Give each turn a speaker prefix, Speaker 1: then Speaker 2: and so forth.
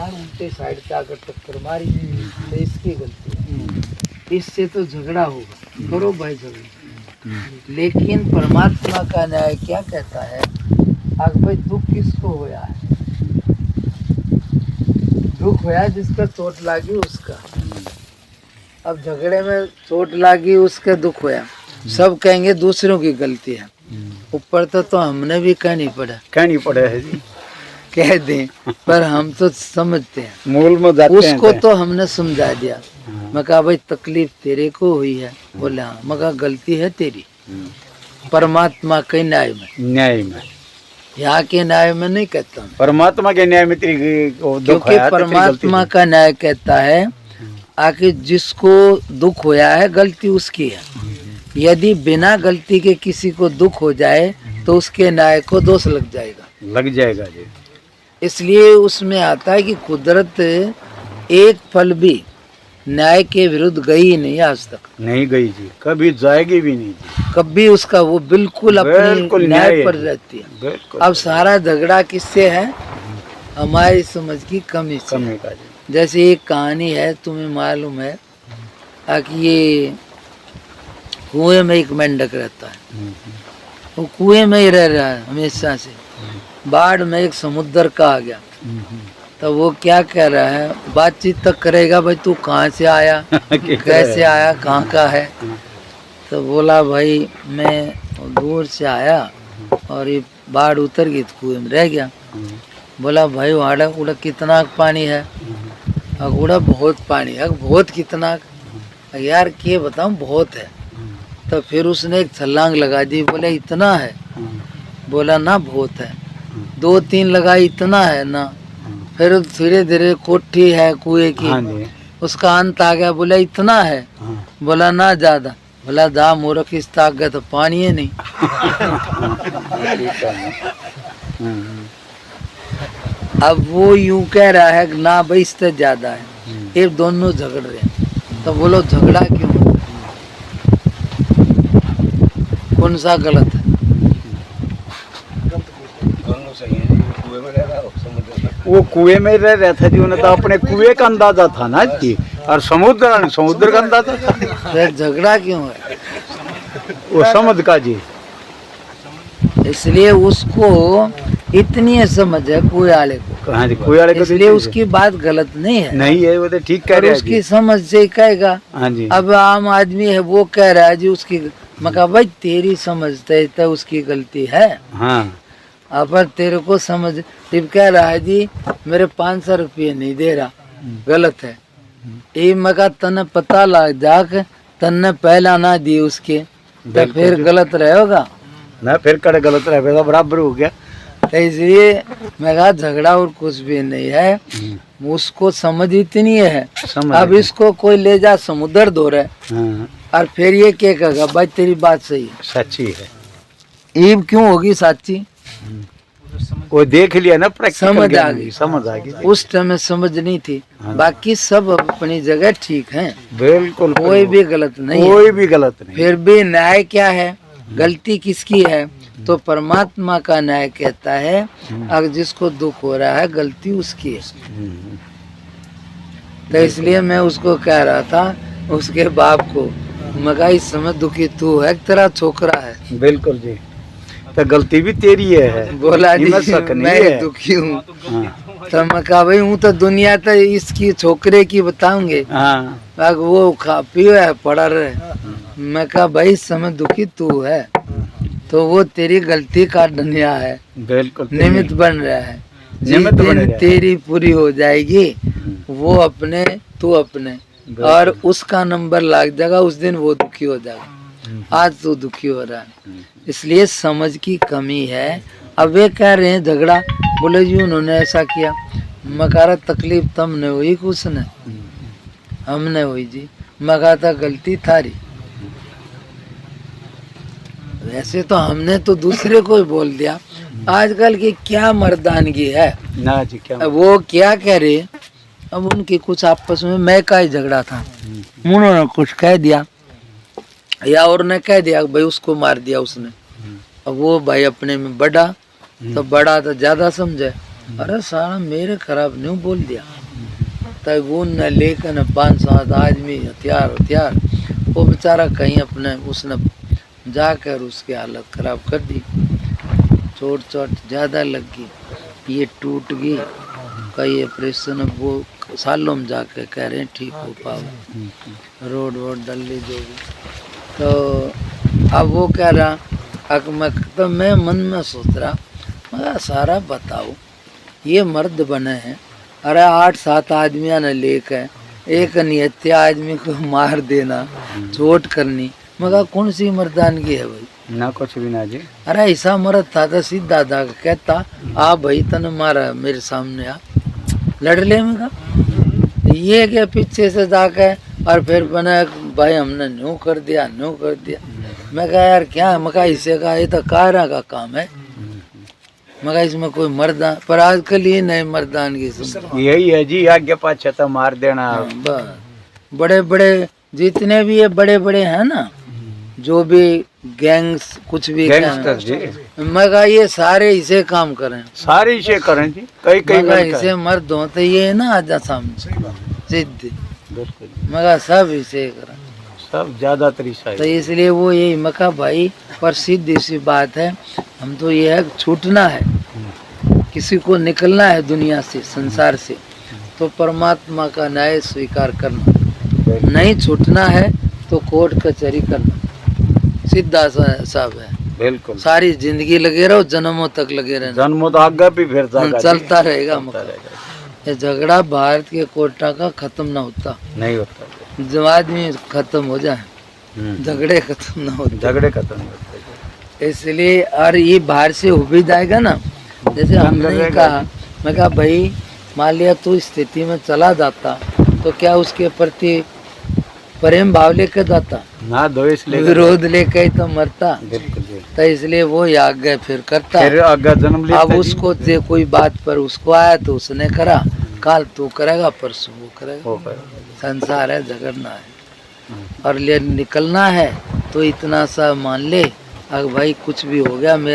Speaker 1: यार उल्टे साइड से आकर टक्कर मारी तो इसकी गलती है, इससे तो झगड़ा होगा, करो भाई झगड़ा। लेकिन परमात्मा का न्याय क्या कहता है, अगर भाई दुख किसको होया है, दुख होया जिसका चोट लागी उसका। अब झगड़े में चोट लागी उसके दुख होया, सब कहेंगे दूसरों की गलती है, ऊपर तो हमने भी कहनी पड़ा
Speaker 2: है जी,
Speaker 1: कह दें, पर हम तो समझते हैं,
Speaker 2: मूल में जाते
Speaker 1: उसको
Speaker 2: हैं
Speaker 1: तो हमने समझा दिया। मैं कहा भाई तकलीफ तेरे को हुई है, बोले हाँ। मैं कहा गलती है तेरी, परमात्मा के न्याय में, यहाँ के न्याय में नहीं कहता हूँ,
Speaker 2: परमात्मा के न्याय में तेरी
Speaker 1: क्योंकि परमात्मा का न्याय कहता है आखिर जिसको दुख होया है गलती उसकी है। यदि बिना गलती के किसी को दुख हो जाए तो उसके न्याय को दोष लग जाएगा
Speaker 2: जी।
Speaker 1: इसलिए उसमें आता है कि कुदरत एक पल भी न्याय के विरुद्ध गई नहीं, आज तक
Speaker 2: नहीं गई जी, कभी जाएगी भी नहीं जी,
Speaker 1: कभी उसका वो बिल्कुल अपनी न्याय पर रहती है। अब सारा झगड़ा किससे है, हमारी समझ की कमी से। जैसे एक कहानी है, तुम्हें मालूम है कि ये कुएं में एक मेंढक रहता है, वो कुएं में ही रह रहा है हमेशा से। बाढ़ में एक समुद्र का आ गया, तो वो क्या कह रहा है, बातचीत तक करेगा, भाई तू कहाँ से आया कैसे आया कहाँ का है। तो बोला भाई मैं दूर से आया और ये बाढ़ उतर गई तो कुएं में रह गया। बोला भाई वहाँ उड़ा कितना पानी है, उड़ा बहुत पानी है, बहुत कितना, यार के बताऊँ बहुत है। तो फिर उसने एक छलांग लगा दी, बोले इतना है, बोला ना बहुत है, 2-3 लगाई, इतना है ना। फिर धीरे धीरे कोठी है कुएं की, उसका अंत आ गया, बोला इतना है, बोला ना ज्यादा, बोला दा मूर्ख इस ताक गया तो पानी है नहीं। अब वो यूं कह रहा है कि ना भाई इससे ज्यादा है, ये दोनों झगड़ रहे हैं। तो बोलो झगड़ा क्यों, कौन सा गलत है?
Speaker 2: वो कुएं में रह रहा था जी, उन्हें तो अपने कुएं का अंदाजा था ना जी, और समुद्र का अंदाजा था।
Speaker 1: फिर झगड़ा क्यों है?
Speaker 2: वो समझ का जी,
Speaker 1: इसलिए उसको इतनी समझ है कुएं वाले को।
Speaker 2: हाँ जी, कुएं वाले को,
Speaker 1: इसलिए उसकी बात गलत नहीं है,
Speaker 2: नहीं है, वो तो ठीक कह रहे हैं,
Speaker 1: उसकी समझ से कहेगा।
Speaker 2: हाँ जी।
Speaker 1: अब आम आदमी है वो कह रहा है जी उसकी, मैं कहा भाई तेरी समझते तो उसकी गलती है।
Speaker 2: हाँ,
Speaker 1: अब तेरे को समझ टिप कह रहा है जी मेरे 500 रुपये नहीं दे रहा, गलत है। ये मैं कहा तने पता लग जाक तने पहला ना दी उसके, तो फिर गलत रहेगा
Speaker 2: ना, फिर कड़े गलत रहेगा, बराबर हो गया।
Speaker 1: तो इसलिए मैं कहा झगड़ा और कुछ भी नहीं है, उसको समझ इतनी है। अब इसको कोई ले जा समुद्र धो रहे, और फिर ये क्या कहेगा, भाई तेरी बात सही है,
Speaker 2: सच्ची है,
Speaker 1: ईब क्यों होगी साची,
Speaker 2: वो देख लिया ना,
Speaker 1: समझ आ गई,
Speaker 2: समझ आ गई।
Speaker 1: उस टाइम में समझ नहीं थी। बाकी सब अपनी जगह ठीक हैं,
Speaker 2: बिल्कुल,
Speaker 1: कोई भी गलत नहीं,
Speaker 2: कोई भी गलत नहीं।
Speaker 1: फिर भी न्याय क्या है, गलती किसकी है, तो परमात्मा का न्याय कहता है अगर जिसको दुख हो रहा है गलती उसकी है। तो इसलिए मैं उसको कह रहा था, उसके बाप को, मैं कहा इस समय दुखी तू है, तेरा छोकरा है।
Speaker 2: बिल्कुल जी, तो गलती भी तेरी है।
Speaker 1: बोला जी मैं दुखी हूँ। तो मैं कहा भाई हूँ तो दुनिया तो इसकी छोकरे की बताऊंगे, वो खा पियो है पड़ा रहे। मैं कहा भाई इस समय दुखी तू है, तो वो तेरी गलती का दुनिया है,
Speaker 2: बिल्कुल
Speaker 1: निमित्त बन रहा है। जिस दिन तेरी पूरी हो जाएगी वो अपने तू अपने, और उसका नंबर लग जाएगा, उस दिन वो दुखी हो जाएगा। आज तो दुखी हो रहा है, इसलिए समझ की कमी है। अब वे कह रहे हैं झगड़ा, बोले जी उन्होंने ऐसा किया, मैं कह रहा तकलीफ तुमने हुई कुछ ने, हमने हुई जी। मैं कहा था गलती थारी, वैसे तो हमने तो दूसरे को ही बोल दिया। आजकल की क्या मर्दानगी है
Speaker 2: ना जी, क्या
Speaker 1: वो क्या कह रहे, अब उनकी कुछ आपस में मैं का ही झगड़ा था, उन्होंने कुछ कह दिया या और ने कह दिया भाई उसको मार दिया उसने। अब वो भाई अपने में बड़ा, तो बड़ा तो ज्यादा समझे, अरे सारा मेरे खराब नहीं बोल दिया, तब वो न लेकर 5-7 आदमी हथियार वो बेचारा कहीं अपने उसने जाकर उसकी हालत खराब कर दी, चोट ज़्यादा लग गई, ये टूट गई, कई ऑपरेशन अब वो सालों में जाकर कह रहे हैं ठीक हो पाओ, रोड डल ली जो भी। तो अब वो कह रहा तो मैं मन में सोच रहा, मगर सारा बताओ ये मर्द बने हैं, अरे 8-7 आदमियों ने लेकर एक निहत्या आदमी को मार देना, चोट करनी, मगर कौन सी मर्दानगी है भाई?
Speaker 2: ना कुछ भी ना जी।
Speaker 1: अरे ऐसा मर्द था तो सीधा था कहता आ भाई तने मारा मेरे सामने आ लड़ ले, मगर ये क्या पीछे से जाकर और फिर बना भाई हमने न्यू कर दिया। मैं कहा यार क्या, मैं कहा इसे कहा ये तो कायरा का काम है, मगर इसमें कोई मर्दान, पर आजकल ये नए मर्दान की
Speaker 2: यही है जी, आगे पाछे तो मार देना।
Speaker 1: बड़े बड़े जितने भी ये बड़े हैं ना, जो भी गैंग्स कुछ भी
Speaker 2: गैंगस्टर जी,
Speaker 1: मैं कहा ये सारे इसे काम करें,
Speaker 2: सारे इसे करें जी, कई
Speaker 1: इसे मर्द हो तो ये ना आजा सामने सिद्ध, मगर सब इसे करें,
Speaker 2: सब ज्यादातर ईसा।
Speaker 1: तो इसलिए वो यही मका भाई, पर सीधी सी बात है, हम तो ये है छूटना है, किसी को निकलना है दुनिया से, संसार से, तो परमात्मा का न्याय स्वीकार करना, नहीं छूटना है तो कोर्ट कचहरी करना, सीधा साहब है।
Speaker 2: बिल्कुल,
Speaker 1: सारी जिंदगी लगे रहो, जन्मों तक लगे रहना,
Speaker 2: जन्मों तो आगे भी फिर
Speaker 1: चलता रहेगा। ये झगड़ा भारत के कोर्टा का खत्म ना होता,
Speaker 2: नहीं होता,
Speaker 1: जब आदमी खत्म हो जाए झगड़े खत्म ना होते,
Speaker 2: झगड़े खत्म होते।
Speaker 1: इसलिए और ये बाहर से हो भी जाएगा ना, जैसे हमने कहा, मैं कहा भाई मान लिया तू स्थिति में चला जाता तो क्या उसके प्रति प्रेम भाव लेकर जाता
Speaker 2: ना, द्वेष लेकर,
Speaker 1: विरोध लेकर तो मरता।
Speaker 2: बिल्कुल,
Speaker 1: तो इसलिए वो आगे फिर करता,
Speaker 2: फिर आगे जन्म लेता।
Speaker 1: अब उसको जे कोई बात पर उसको आया तो उसने करा, काल तू करेगा, परसों वो करेगा, संसार है, झगड़ना है और ले निकलना है तो इतना सा मान ले, अगर भाई कुछ भी हो गया मेरा